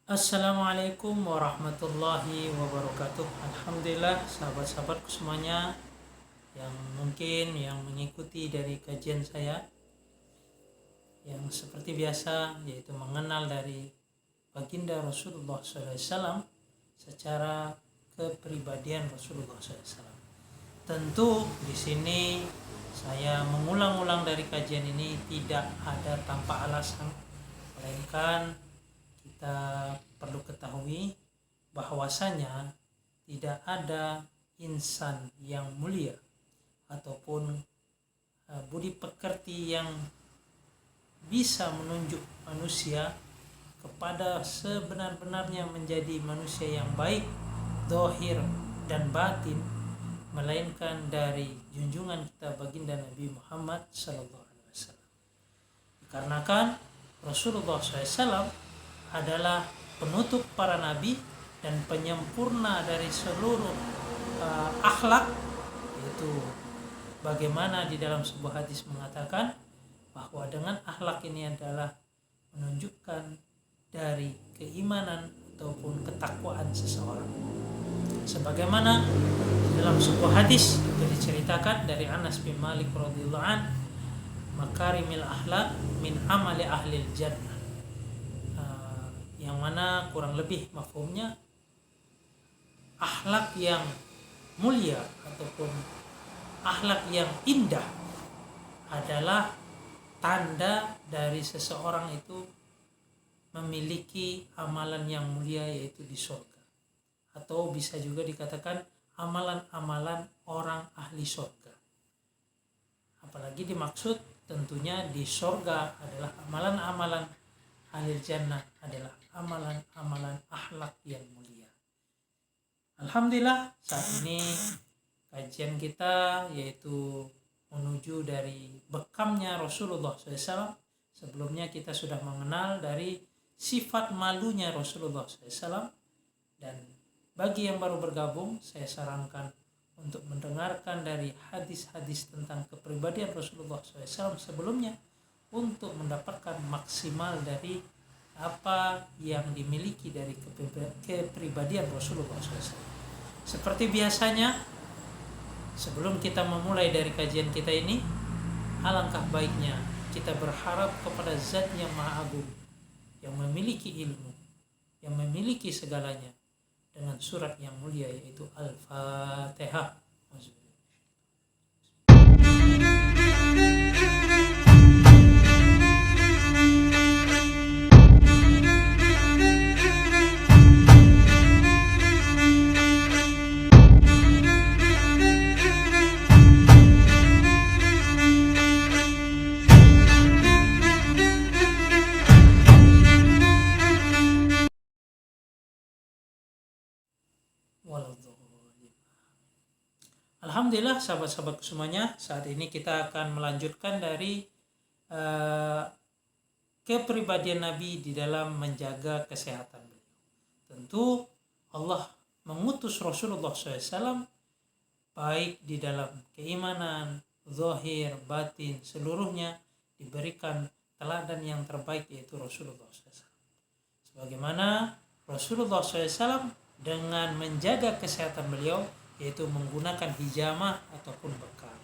Assalamualaikum warahmatullahi wabarakatuh. Alhamdulillah sahabat-sahabatku semuanya yang mungkin yang mengikuti dari kajian saya yang seperti biasa yaitu mengenal dari baginda Rasulullah SAW secara kepribadian Rasulullah SAW. Tentu di sini saya mengulang-ulang dari kajian ini tidak ada tanpa alasan, melainkan kita perlu ketahui bahwasanya tidak ada insan yang mulia ataupun budi pekerti yang bisa menunjuk manusia kepada sebenar-benarnya menjadi manusia yang baik zahir dan batin, melainkan dari junjungan kita baginda Nabi Muhammad SAW. Dikarenakan Rasulullah SAW adalah penutup para nabi dan penyempurna dari seluruh akhlak, yaitu bagaimana di dalam sebuah hadis mengatakan bahwa dengan akhlak ini adalah menunjukkan dari keimanan ataupun ketakwaan seseorang. Sebagaimana dalam sebuah hadis itu diceritakan dari Anas bin Malik radhiyallahu an, makarimil akhlak min amali ahlil jannah, yang mana kurang lebih mafhumnya akhlak yang mulia ataupun akhlak yang indah adalah tanda dari seseorang itu memiliki amalan yang mulia, yaitu di surga, atau bisa juga dikatakan amalan-amalan orang ahli surga. Apalagi dimaksud tentunya di surga adalah amalan-amalan ahli jannah adalah amalan-amalan akhlak yang mulia. Alhamdulillah saat ini kajian kita yaitu menuju dari bekamnya Rasulullah SAW. Sebelumnya kita sudah mengenal dari sifat malunya Rasulullah SAW, dan bagi yang baru bergabung saya sarankan untuk mendengarkan dari hadis-hadis tentang kepribadian Rasulullah SAW sebelumnya untuk mendapatkan maksimal dari apa yang dimiliki dari kepribadian Rasulullah SAW. Seperti biasanya, sebelum kita memulai dari kajian kita ini, alangkah baiknya kita berharap kepada Zat yang Maha Agung, yang memiliki ilmu, yang memiliki segalanya, dengan surat yang mulia yaitu Al-Fatihah. Alhamdulillah sahabat-sahabatku semuanya, saat ini kita akan melanjutkan dari kepribadian Nabi di dalam menjaga kesehatan beliau. Tentu Allah mengutus Rasulullah SAW baik di dalam keimanan, zahir, batin, seluruhnya diberikan teladan yang terbaik, yaitu Rasulullah SAW. Sebagaimana Rasulullah SAW dengan menjaga kesehatan beliau yaitu menggunakan hijamah ataupun bekam,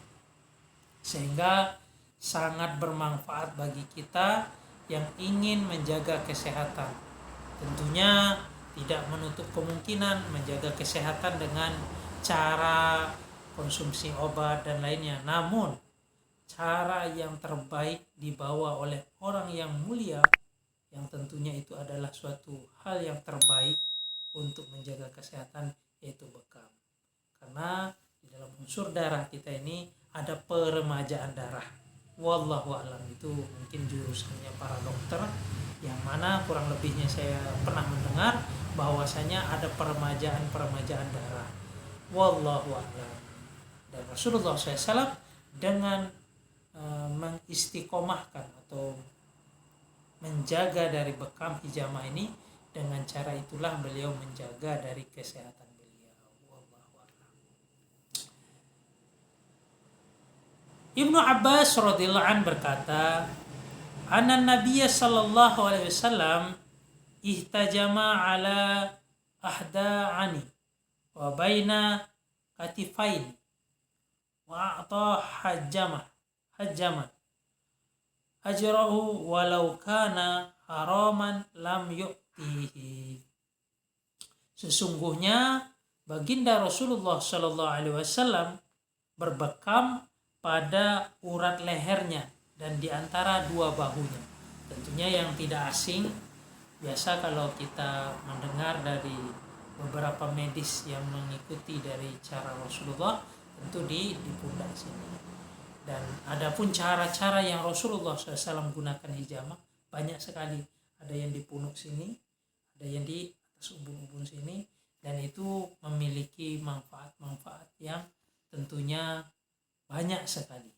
sehingga sangat bermanfaat bagi kita yang ingin menjaga kesehatan. Tentunya tidak menutup kemungkinan menjaga kesehatan dengan cara konsumsi obat dan lainnya, namun cara yang terbaik dibawa oleh orang yang mulia, yang tentunya itu adalah suatu hal yang terbaik untuk menjaga kesehatan, yaitu bekam. Karena di dalam unsur darah kita ini ada peremajaan darah. Wallahu a'lam, itu mungkin jurusannya para dokter, yang mana kurang lebihnya saya pernah mendengar bahwasanya ada peremajaan darah. Wallahu a'lam. Dan Rasulullah SAW dengan mengistiqomahkan atau menjaga dari bekam hijamah ini, dengan cara itulah beliau menjaga dari kesehatan. Ibnu Abbas radhiyallahu an berkata, "Anna Nabiy sallallahu alaihi wasallam ihtajama ala ahda'ani wa baina katifaini wa a'ta hajjaman ajrahu walau kana haraman lam yu'tihi. Sesungguhnya baginda Rasulullah Shallallahu Alaihi Wasallam berbekam pada urat lehernya dan di antara dua bahunya. Tentunya yang tidak asing, biasa kalau kita mendengar dari beberapa medis yang mengikuti dari cara Rasulullah, tentu di pundak sini. Dan adapun cara-cara yang Rasulullah SAW gunakan hijamah banyak sekali. Ada yang di punuk sini, ada yang di atas ubun-ubun sini, dan itu memiliki manfaat-manfaat yang tentunya banyak sekali.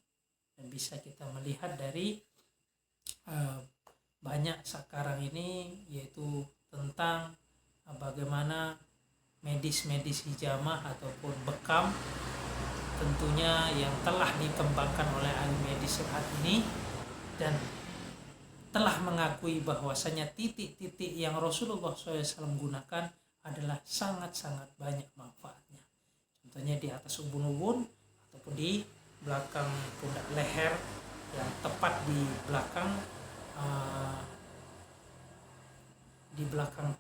Dan bisa kita melihat dari banyak sekarang ini, yaitu tentang bagaimana medis-medis hijamah ataupun bekam tentunya yang telah dikembangkan oleh ahli medis saat ini, dan telah mengakui bahwasanya titik-titik yang Rasulullah SAW gunakan adalah sangat-sangat banyak manfaatnya. Contohnya di atas ubun-ubun ataupun di belakang pundak leher, yang tepat di belakang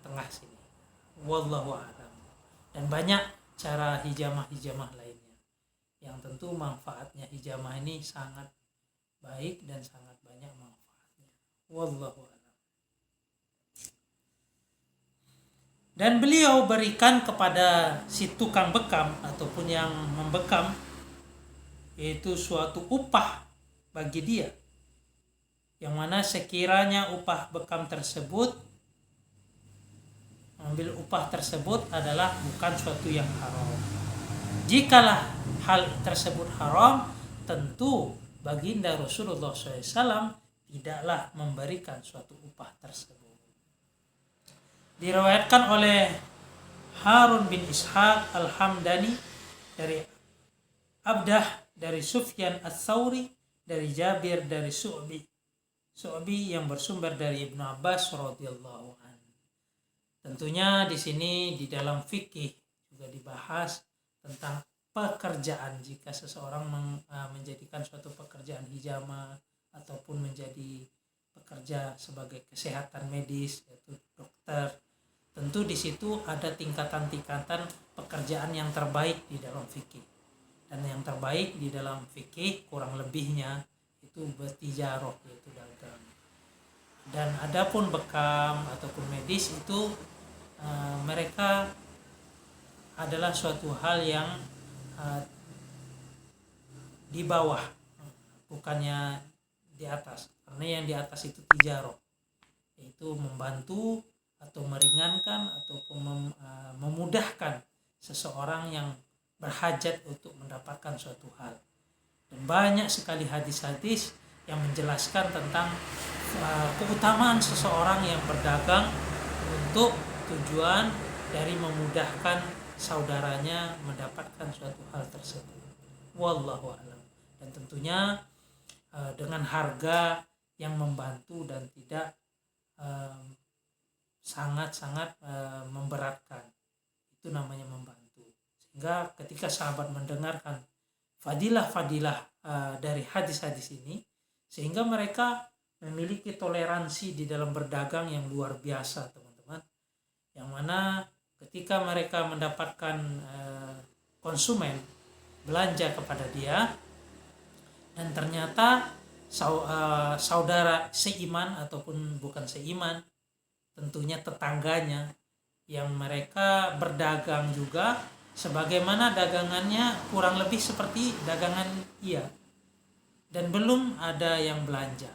tengah sini. Wallahu a'lam. Dan banyak cara hijamah-hijamah lainnya yang tentu manfaatnya hijamah ini sangat baik dan sangat banyak manfaatnya. Wallahu a'lam. Dan beliau berikan kepada si tukang bekam ataupun yang membekam, yaitu suatu upah bagi dia, yang mana sekiranya upah bekam tersebut, mengambil upah tersebut adalah bukan suatu yang haram. Jikalah hal tersebut haram, tentu baginda Rasulullah SAW tidaklah memberikan suatu upah tersebut. Diriwayatkan oleh Harun bin Ishaq Al-Hamdani dari Abdah, dari Sufyan Ats-Tsauri, dari Jabir, dari Su'bi yang bersumber dari Ibnu Abbas radhiyallahu anhu. Tentunya di sini di dalam fikih juga dibahas tentang pekerjaan. Jika seseorang menjadikan suatu pekerjaan hijamah ataupun menjadi pekerja sebagai kesehatan medis, yaitu dokter, tentu di situ ada tingkatan-tingkatan pekerjaan yang terbaik di dalam fikih. Dan yang terbaik di dalam fikih kurang lebihnya itu bertijaroh, yaitu dagang. Dan adapun bekam ataupun medis itu mereka adalah suatu hal yang di bawah, bukannya di atas. Karena yang di atas itu tijaroh, yaitu membantu atau meringankan ataupun memudahkan seseorang yang berhajat untuk mendapatkan suatu hal. Dan banyak sekali hadis-hadis yang menjelaskan tentang keutamaan seseorang yang berdagang untuk tujuan dari memudahkan saudaranya mendapatkan suatu hal tersebut. Wallahu a'lam. Dan tentunya dengan harga yang membantu dan tidak sangat-sangat memberatkan. Itu namanya membantu. Sehingga ketika sahabat mendengarkan fadilah-fadilah dari hadis-hadis ini, sehingga mereka memiliki toleransi di dalam berdagang yang luar biasa, teman-teman. Yang mana ketika mereka mendapatkan konsumen belanja kepada dia, dan ternyata saudara seiman ataupun bukan seiman, tentunya tetangganya yang mereka berdagang juga sebagaimana dagangannya kurang lebih seperti dagangan ia, dan belum ada yang belanja.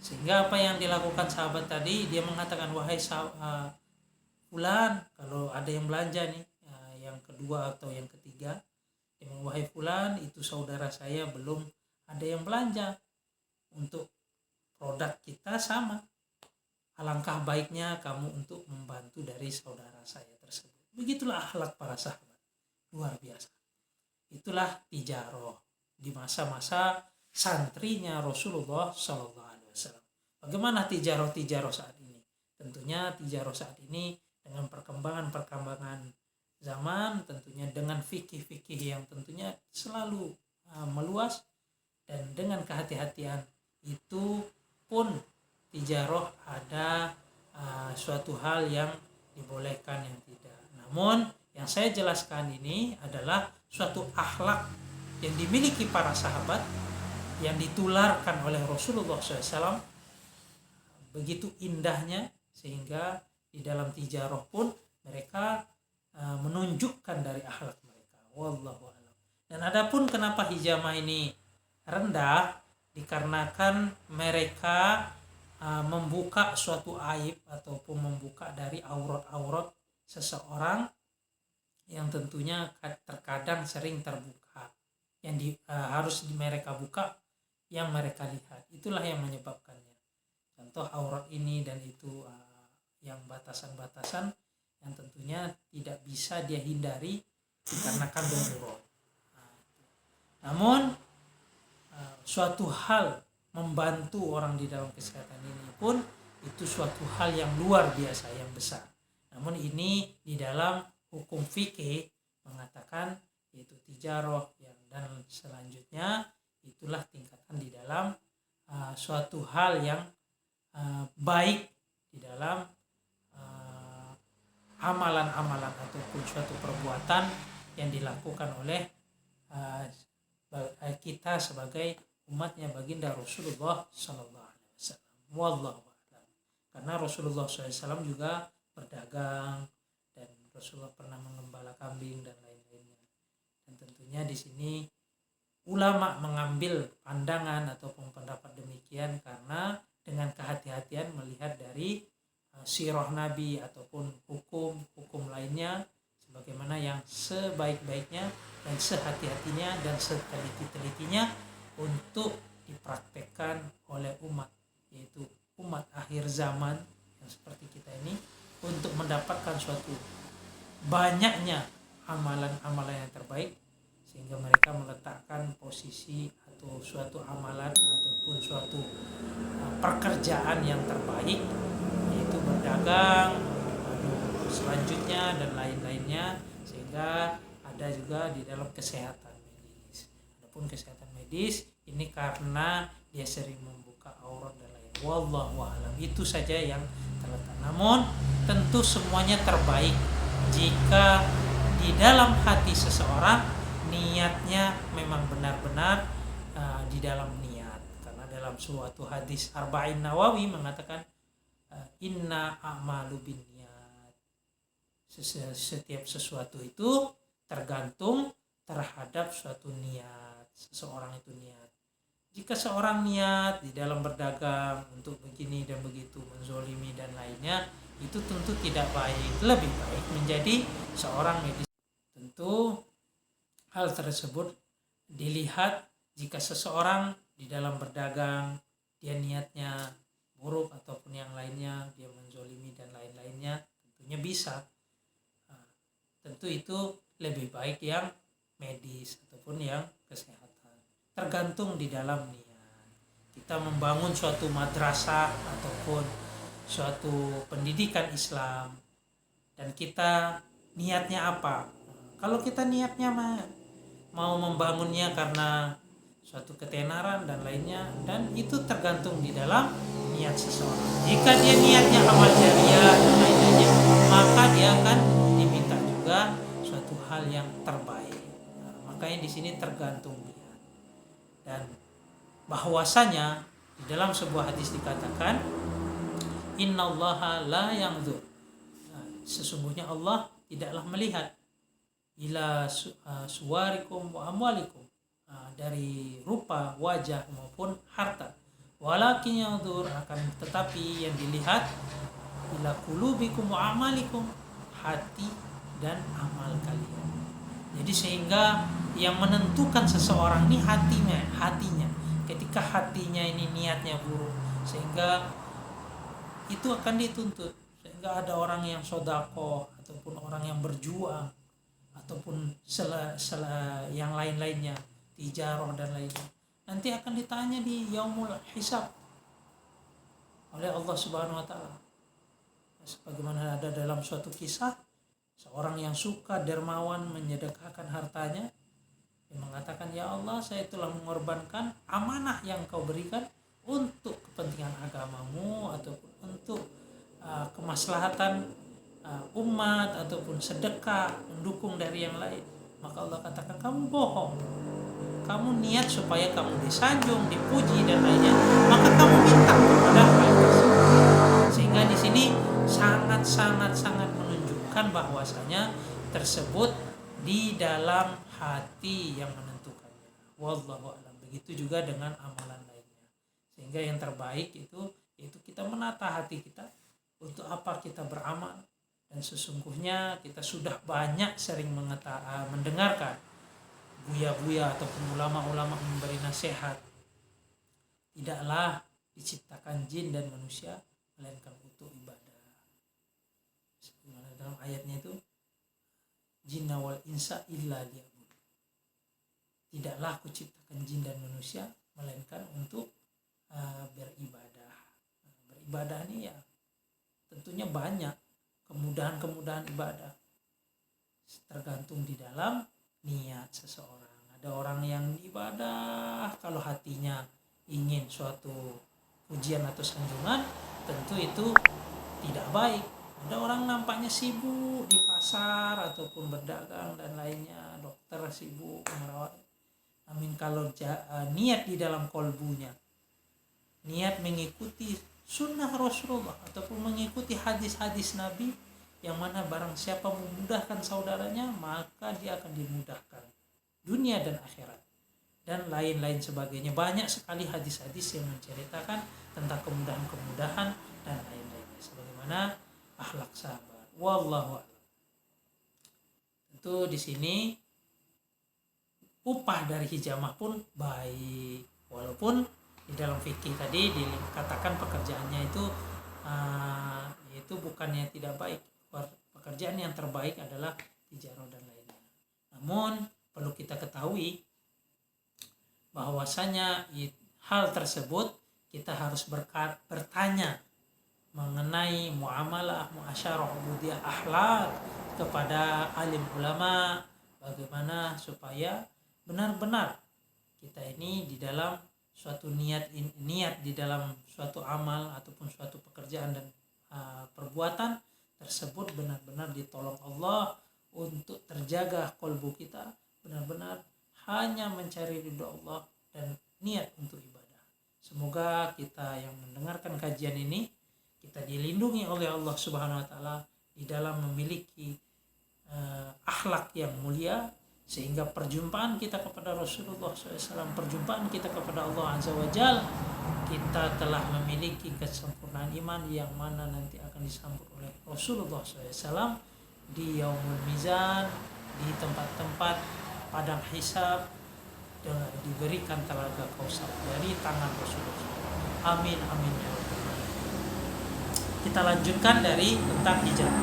Sehingga apa yang dilakukan sahabat tadi, dia mengatakan, wahai fulan, kalau ada yang belanja nih, yang kedua atau yang ketiga, wahai fulan, itu saudara saya belum ada yang belanja untuk produk kita sama. Alangkah baiknya kamu untuk membantu dari saudara saya tersebut. Begitulah akhlak para sahabat, luar biasa. Itulah tijaroh di masa-masa santrinya Rasulullah SAW. Bagaimana tijaroh saat ini? tentunya tijarah saat ini dengan perkembangan zaman, tentunya dengan fikih-fikih yang tentunya selalu meluas, dan dengan kehati-hatian itu pun tijarah ada suatu hal yang dibolehkan, yang tidak. Namun yang saya jelaskan ini adalah suatu akhlak yang dimiliki para sahabat, yang ditularkan oleh Rasulullah SAW, begitu indahnya sehingga di dalam tijarah pun mereka menunjukkan dari akhlak mereka. Wallahu a'lam. Dan adapun kenapa hijamah ini rendah, dikarenakan mereka membuka suatu aib ataupun membuka dari aurat-aurat seseorang yang tentunya terkadang sering terbuka, yang harus mereka buka, yang mereka lihat. Itulah yang menyebabkannya. Contoh aurat ini dan itu, yang batasan-batasan yang tentunya tidak bisa dia hindari dikarenakan darurat. Namun suatu hal membantu orang di dalam kesehatan ini pun itu suatu hal yang luar biasa, yang besar. Namun ini di dalam hukum fikih mengatakan yaitu tijarah, dan selanjutnya itulah tingkatan di dalam suatu hal yang baik di dalam amalan-amalan ataupun suatu perbuatan yang dilakukan oleh kita sebagai umatnya baginda Rasulullah SAW. Wallahu a'lam. Karena Rasulullah SAW juga berdagang, dan Rasulullah pernah mengembala kambing dan lain-lainnya. Dan tentunya di sini ulama mengambil pandangan ataupun pendapat demikian karena dengan kehati-hatian melihat dari sirah Nabi ataupun hukum lainnya, sebagaimana yang sebaik-baiknya dan sehati-hatinya dan seteliti-telitinya untuk dipraktekkan oleh umat, yaitu umat akhir zaman yang seperti kita ini, untuk mendapatkan suatu banyaknya amalan-amalan yang terbaik, sehingga mereka meletakkan posisi atau suatu amalan ataupun suatu pekerjaan yang terbaik, yaitu berdagang, selanjutnya dan lain-lainnya, sehingga ada juga di dalam kesehatan medis. Adapun kesehatan medis ini karena dia sering membuka aurat dan lain. Wallahu a'lam. Itu saja yang terletak. Namun tentu semuanya terbaik jika di dalam hati seseorang niatnya memang benar-benar di dalam niat. Karena dalam suatu hadis Arba'in Nawawi mengatakan inna a'malu binniyat. Setiap sesuatu itu tergantung terhadap suatu niat. Seseorang itu niat. Jika seorang niat di dalam berdagang untuk begini dan begitu, menzolimi dan lainnya, itu tentu tidak baik. Lebih baik menjadi seorang medis. Tentu hal tersebut dilihat jika seseorang di dalam berdagang dia niatnya buruk ataupun yang lainnya, dia menzolimi dan lain-lainnya, tentunya bisa. Tentu itu lebih baik yang medis ataupun yang kesehatan. Tergantung di dalam niat. Kita membangun suatu madrasah ataupun suatu pendidikan Islam, dan kita niatnya apa? Kalau kita niatnya mau membangunnya karena suatu ketenaran dan lainnya, dan itu tergantung di dalam niat seseorang. Jika dia niatnya amal jariah dan lain-lainnya, maka dia akan diminta juga suatu hal yang terbaik. Makanya di sini tergantung niat. Dan bahwasanya di dalam sebuah hadis dikatakan innallaha la yanzur, sesungguhnya Allah tidaklah melihat ila suwarikum wa amwalikum, dari rupa, wajah maupun harta, walakin yanzur, akan tetapi yang dilihat ila qulubikum wa amalikum, hati dan amal kalian. Jadi sehingga yang menentukan seseorang ini hatinya. Ketika hatinya ini niatnya buruk, sehingga itu akan dituntut. Sehingga ada orang yang sodako ataupun orang yang berjuang ataupun yang lain-lainnya, tijarah dan lainnya, nanti akan ditanya di yaumul hisab oleh Allah Subhanahu wa taala. Sebagaimana ada dalam suatu kisah, seorang yang suka dermawan menyedekahkan hartanya, dia mengatakan, ya Allah, saya telah mengorbankan amanah yang kau berikan untuk kepentingan agamamu ataupun untuk kemaslahatan umat ataupun sedekah, mendukung dari yang lain. Maka Allah katakan, kamu bohong, kamu niat supaya kamu disanjung, dipuji dan lainnya, maka kamu minta kepada hal tersebut. Sehingga di sini sangat menunjukkan bahwasanya tersebut di dalam hati yang menentukannya. Wallahu a'lam. Begitu juga dengan amalan lainnya. Sehingga yang terbaik itu kita menata hati kita untuk apa kita beramal. Dan sesungguhnya kita sudah banyak sering mendengarkan buya-buya ataupun ulama-ulama memberi nasihat. Tidaklah diciptakan jin dan manusia melainkan untuk ibadah. Sebagaimana dalam ayatnya itu, jinna wal insa illa liya'bud. Tidaklah aku ciptakan jin dan manusia melainkan untuk beribadah. Beribadah ini ya tentunya banyak kemudahan ibadah, tergantung di dalam niat seseorang. Ada orang yang ibadah kalau hatinya ingin suatu pujian atau sanjungan, tentu itu tidak baik. Ada orang nampaknya sibuk di pasar ataupun berdagang dan lainnya, dokter sibuk merawat. Amin, kalau niat di dalam kolbunya, niat mengikuti sunnah Rasulullah ataupun mengikuti hadis-hadis Nabi, yang mana barang siapa memudahkan saudaranya, maka dia akan dimudahkan dunia dan akhirat dan lain-lain sebagainya. Banyak sekali hadis-hadis yang menceritakan tentang kemudahan-kemudahan dan lain-lainnya, sebagaimana akhlak sahabat. Wallahu a'lam. Tentu di sini upah dari hijamah pun baik, walaupun di dalam fikih tadi dikatakan pekerjaannya itu bukannya tidak baik. Pekerjaan yang terbaik adalah tijarah dan lainnya. Namun perlu kita ketahui bahwasanya hal tersebut kita harus bertanya mengenai muamalah, muasyarah, ubudiyah, akhlak kepada alim ulama, bagaimana supaya benar-benar kita ini di dalam suatu niat di dalam suatu amal ataupun suatu pekerjaan dan perbuatan tersebut benar-benar ditolong Allah untuk terjaga kolbu kita, benar-benar hanya mencari ridho Allah dan niat untuk ibadah. Semoga kita yang mendengarkan kajian ini kita dilindungi oleh Allah Subhanahu wa taala di dalam memiliki akhlak yang mulia, sehingga perjumpaan kita kepada Rasulullah SAW, perjumpaan kita kepada Allah Azza wa Jalla, kita telah memiliki kesempurnaan iman yang mana nanti akan disambut oleh Rasulullah SAW di Yaumul Mizan, di tempat-tempat padang hisab, dengan diberikan telaga kausar dari tangan Rasulullah. Amin amin ya rabbal alamin. Kita lanjutkan dari tentang hijrah.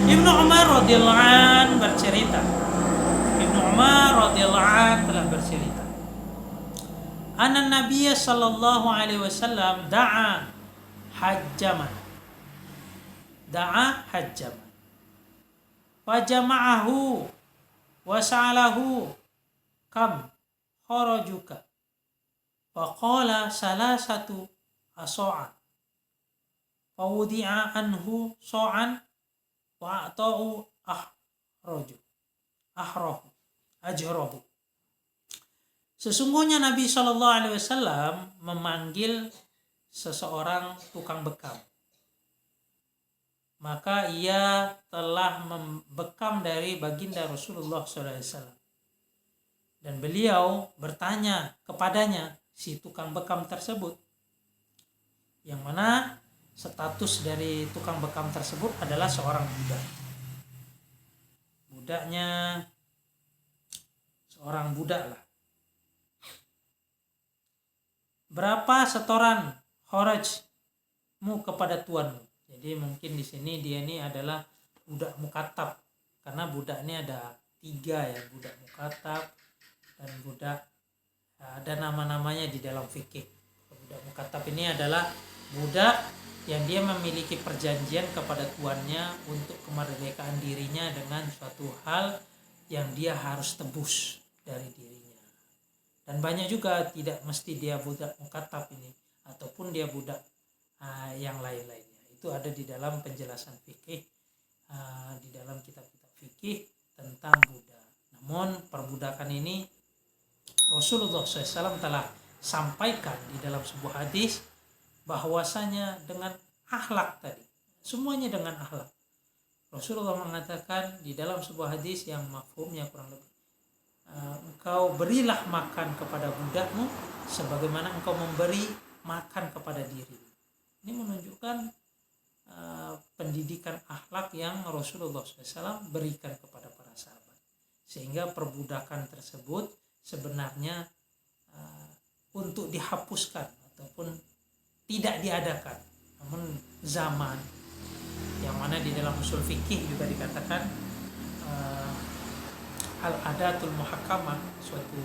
Ibnu Umar radhiyallahu an bercerita. Ibnu Umar radhiyallahu an telah bercerita. Anna Nabiy sallallahu alaihi wasallam da'a hajjaman. Wa jama'ahu wa sa'alahu kam kharajuka. Wa qala salasatu aso'an. Fa wudi'a anhu so'an wa ata'u ajrahu. Sesungguhnya Nabi SAW memanggil seseorang tukang bekam. Maka ia telah membekam dari baginda Rasulullah SAW. Dan beliau bertanya kepadanya, si tukang bekam tersebut, yang mana status dari tukang bekam tersebut adalah seorang budak. Budaknya seorang budak lah. Berapa setoran kharajmu kepada tuanmu? Jadi mungkin di sini dia ini adalah budak mukatab, karena budak ini ada 3 ya, budak mukatab dan budak, ada nama-namanya di dalam fikih. Budak mukatab ini adalah budak yang dia memiliki perjanjian kepada tuannya untuk kemerdekaan dirinya dengan suatu hal yang dia harus tebus dari dirinya. Dan banyak juga tidak mesti dia budak mukatab ini, ataupun dia budak yang lain-lainnya. Itu ada di dalam penjelasan fikih, di dalam kitab-kitab fikih tentang budak. Namun perbudakan ini Rasulullah SAW telah sampaikan di dalam sebuah hadis bahwasanya dengan akhlak tadi, semuanya dengan akhlak. Rasulullah mengatakan di dalam sebuah hadis yang mafhumnya kurang lebih, engkau berilah makan kepada budakmu sebagaimana engkau memberi makan kepada dirimu. Ini menunjukkan pendidikan akhlak yang Rasulullah SAW berikan kepada para sahabat, sehingga perbudakan tersebut sebenarnya untuk dihapuskan ataupun tidak diadakan. Namun zaman yang mana di dalam usul fikih juga dikatakan al-adatul muhakkamah, suatu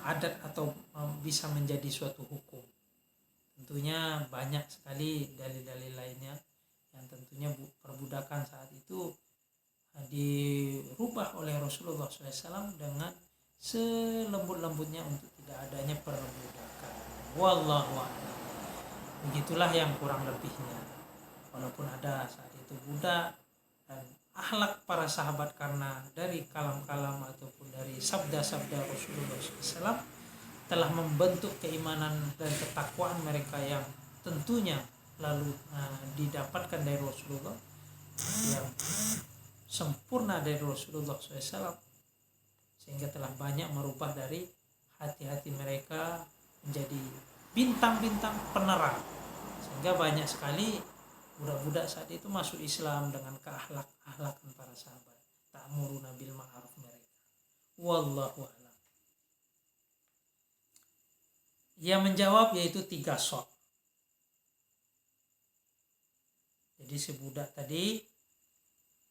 adat atau bisa menjadi suatu hukum. Tentunya banyak sekali dalil-dalil lainnya yang tentunya perbudakan saat itu dirubah oleh Rasulullah SAW dengan selembut-lembutnya untuk tidak adanya perbudakan. Wallahu a'lam. Begitulah yang kurang lebihnya. Walaupun ada saat itu budak, dan akhlak para sahabat karena dari kalam-kalam ataupun dari sabda-sabda Rasulullah SAW telah membentuk keimanan dan ketakwaan mereka yang tentunya lalu didapatkan dari Rasulullah, yang sempurna dari Rasulullah SAW, sehingga telah banyak merubah dari hati-hati mereka menjadi bintang-bintang penerang, sehingga banyak sekali budak-budak saat itu masuk Islam dengan keakhlakan para sahabat, ta'muruna bil ma'ruf mereka. Wallahu a'lam. Yang menjawab yaitu 3 sok. Jadi si budak tadi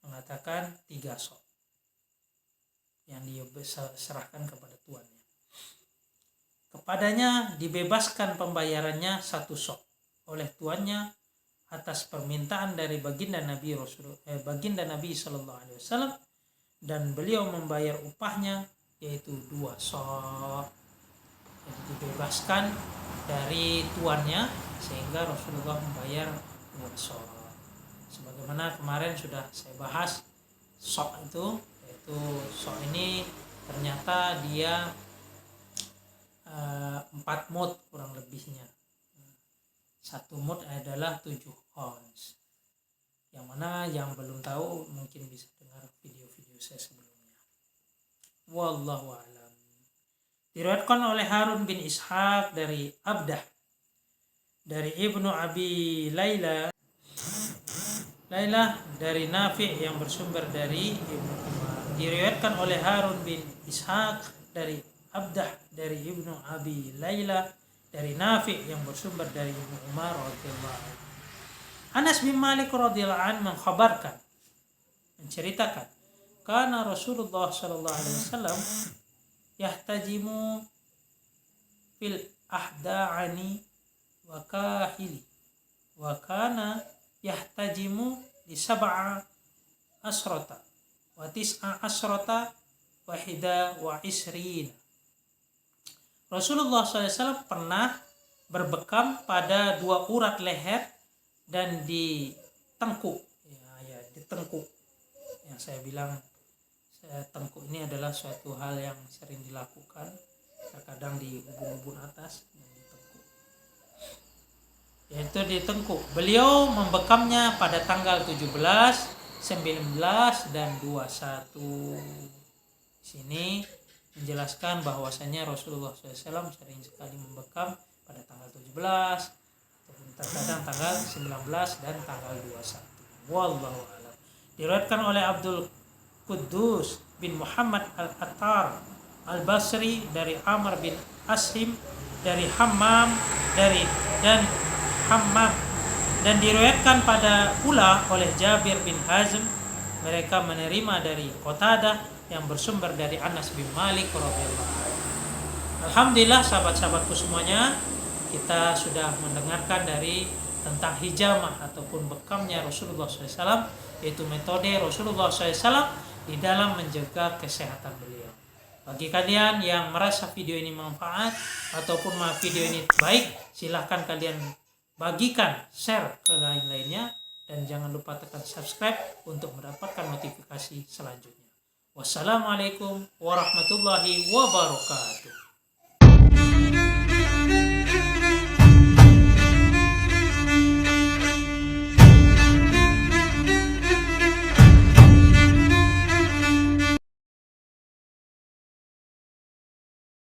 mengatakan 3 sok yang dia serahkan kepada tuannya. Kepadanya dibebaskan pembayarannya 1 sok oleh tuannya atas permintaan dari baginda Nabi Sallallahu Alaihi Wasallam, dan beliau membayar upahnya yaitu 2 sok. Jadi dibebaskan dari tuannya sehingga Rasulullah membayar 2 sok. Sebagaimana kemarin sudah saya bahas, sok itu yaitu sok ini ternyata dia 4 mud kurang lebihnya. 1 mud adalah 7 ons. Yang mana yang belum tahu mungkin bisa dengar video-video saya sebelumnya. Wallahu a'lam. Diriwayatkan oleh Harun bin Ishaq dari Abdah, dari Ibnu Abi Layla dari Nafi' yang bersumber dari Ibnu Umar. Diriwayatkan oleh Harun bin Ishaq dari Abdah dari Ibnu Abi Layla dari Nafi' yang bersumber dari Ibnu Umar radhiyallahu anhu. Anas bin Malik radhiyallahu anhu menceritakan, karena Rasulullah sallallahu alaihi wasallam yahtajimu fil ahda'ani wa kahili wa kana yahtajimu di 7 asrota wa 9 asrota wa 21. Rasulullah SAW pernah berbekam pada 2 urat leher dan di tengkuk. Di tengkuk. Yang saya bilang tengkuk ini adalah suatu hal yang sering dilakukan, terkadang di ubun-ubun atas dan di tengkuk. Yaitu di tengkuk. Beliau membekamnya pada tanggal 17, 19 dan 21. Di sini menjelaskan bahwasanya Rasulullah SAW sering sekali membekam pada tanggal 17 ataupun terkadang tanggal 19 dan tanggal 21. Wallahu a'lam. Diriwayatkan oleh Abdul Quddus bin Muhammad al-Attar al-Basri dari Amr bin Ashim dari Hammam dan diriwayatkan pula oleh Jabir bin Hazm, mereka menerima dari Qatadah yang bersumber dari Anas bin Malik radhiyallahu anhu. Alhamdulillah sahabat-sahabatku semuanya, kita sudah mendengarkan dari tentang hijamah ataupun bekamnya Rasulullah SAW, yaitu metode Rasulullah SAW di dalam menjaga kesehatan beliau. Bagi kalian yang merasa video ini manfaat ataupun video ini baik, silahkan kalian bagikan, share ke lain-lainnya, dan jangan lupa tekan subscribe untuk mendapatkan notifikasi selanjutnya. Wassalamualaikum warahmatullahi wabarakatuh.